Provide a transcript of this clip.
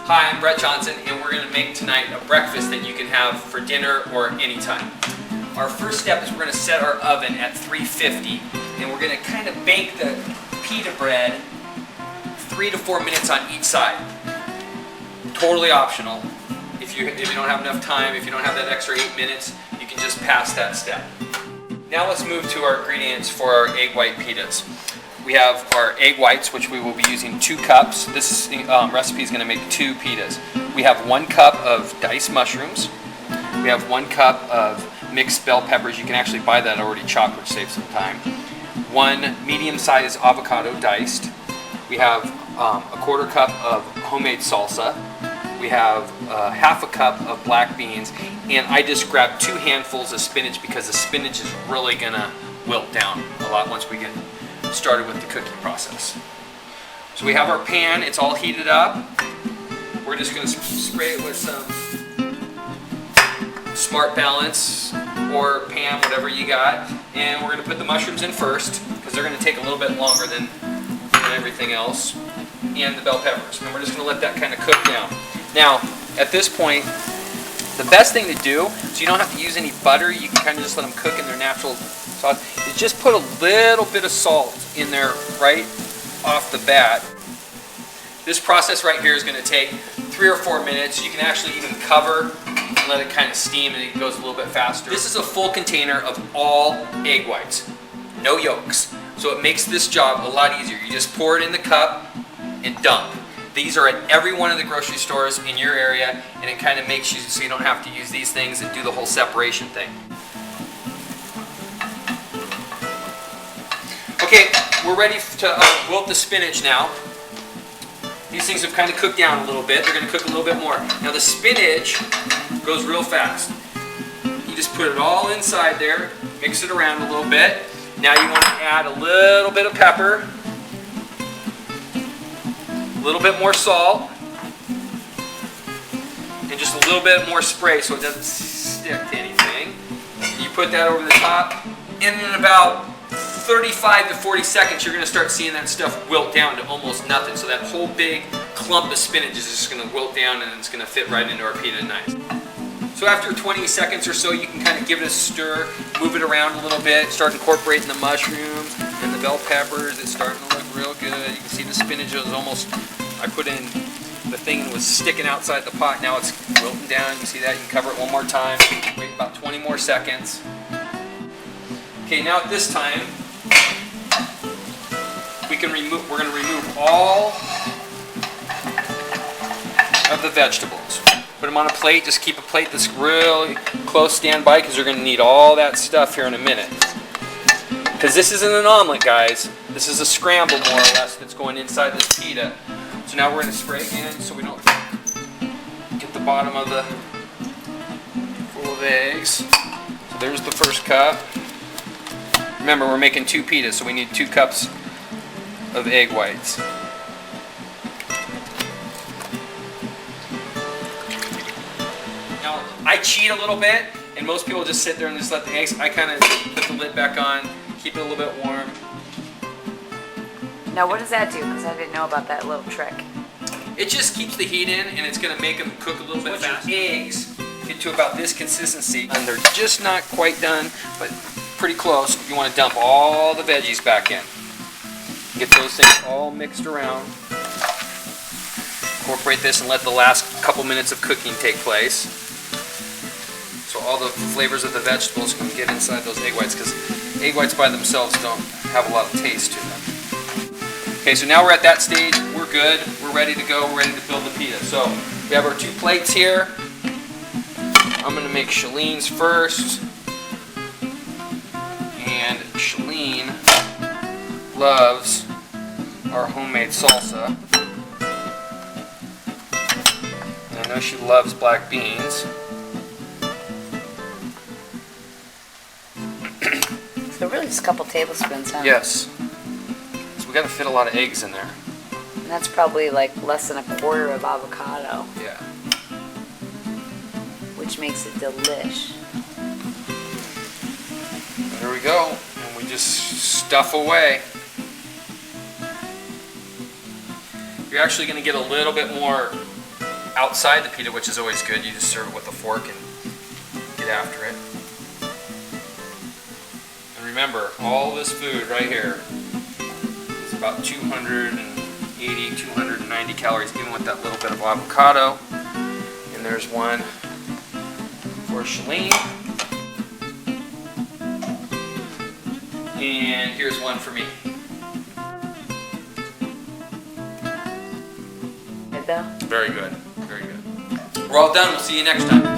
Hi, I'm Bret Johnson, and we're going to make tonight a breakfast that you can have for dinner or anytime. Our first step is we're going to set our oven at 350, and we're going to kind of bake the pita bread 3 to 4 minutes on each side. Totally optional. If you don't have enough time, if you don't have that extra 8 minutes, you can just pass that step. Now let's move to our ingredients for our egg white pitas. We have our egg whites, which we will be using 2 cups. This recipe is going to make 2 pitas. We have 1 cup of diced mushrooms. We have 1 cup of mixed bell peppers. You can actually buy that already chopped, which saves some time. 1 medium-sized avocado diced. We have a 1/4 cup of homemade salsa. We have half a cup of black beans, and I just grabbed 2 handfuls of spinach because the spinach is really going to wilt down a lot once we get started with the cooking process. So we have our pan, it's all heated up. We're just going to spray it with some Smart Balance or Pam, whatever you got, and we're going to put the mushrooms in first because they're going to take a little bit longer than everything else, and the bell peppers, and we're just going to let that kind of cook down. Now at this point, the best thing to do, so you don't have to use any butter, you can kind of just let them cook in their natural sauce, is just put a little bit of salt in there right off the bat. This process right here is going to take 3 or 4 minutes. You can actually even cover and let it kind of steam, and it goes a little bit faster. This is a full container of all egg whites, no yolks. So it makes this job a lot easier. You just pour it in the cup and dump. These are at every one of the grocery stores in your area, and it kind of makes you so you don't have to use these things and do the whole separation thing. Okay, we're ready to wilt the spinach now. These things have kind of cooked down a little bit. They're going to cook a little bit more. Now the spinach goes real fast. You just put it all inside there, mix it around a little bit. Now you want to add a little bit of pepper, a little bit more salt, and just a little bit more spray so it doesn't stick to anything. You put that over the top, and in about 35 to 40 seconds you're going to start seeing that stuff wilt down to almost nothing. So that whole big clump of spinach is just going to wilt down, and it's going to fit right into our pita nice. So after 20 seconds or so, you can kind of give it a stir, move it around a little bit, start incorporating the mushrooms and the bell peppers. It's starting to look real good. You can see the spinach is almost, I put in the thing and was sticking outside the pot. Now it's wilting down. You see that? You can cover it one more time. Wait about 20 more seconds. Okay, now at this time, we're going to remove all of the vegetables. Put them on a plate. Just keep a plate that's really close standby because you're going to need all that stuff here in a minute. Because this isn't an omelet, guys. This is a scramble, more or less, that's going inside this pita. So now we're going to spray again so we don't get the bottom of the full of eggs. So there's the first cup. Remember, we're making 2 pitas, so we need 2 cups of egg whites. Now, I cheat a little bit, and most people just sit there and just let the eggs. I kind of put the lid back on, keep it a little bit warm. Now, what does that do? Because I didn't know about that little trick. It just keeps the heat in, and it's going to make them cook a little bit faster. Eggs get to about this consistency, and they're just not quite done, but pretty close. You want to dump all the veggies back in. Get those things all mixed around. Incorporate this and let the last couple minutes of cooking take place. So all the flavors of the vegetables can get inside those egg whites, because egg whites by themselves don't have a lot of taste to them. Okay, so now we're at that stage. We're good. We're ready to go. We're ready to build the pita. So we have our 2 plates here. I'm going to make Chalene's first. And Chalene loves our homemade salsa. And I know she loves black beans. So really just a couple tablespoons, huh? Yes. So we got to fit a lot of eggs in there. And that's probably like less than 1/4 of avocado. Yeah. Which makes it delish. There we go. And we just stuff away. You're actually going to get a little bit more outside the pita, which is always good. You just serve it with a fork and get after it. And remember, all this food right here is about 280, 290 calories, even with that little bit of avocado. And there's one for Chalene. And here's one for me. Good though? Very good. Very good. We're all done. We'll see you next time.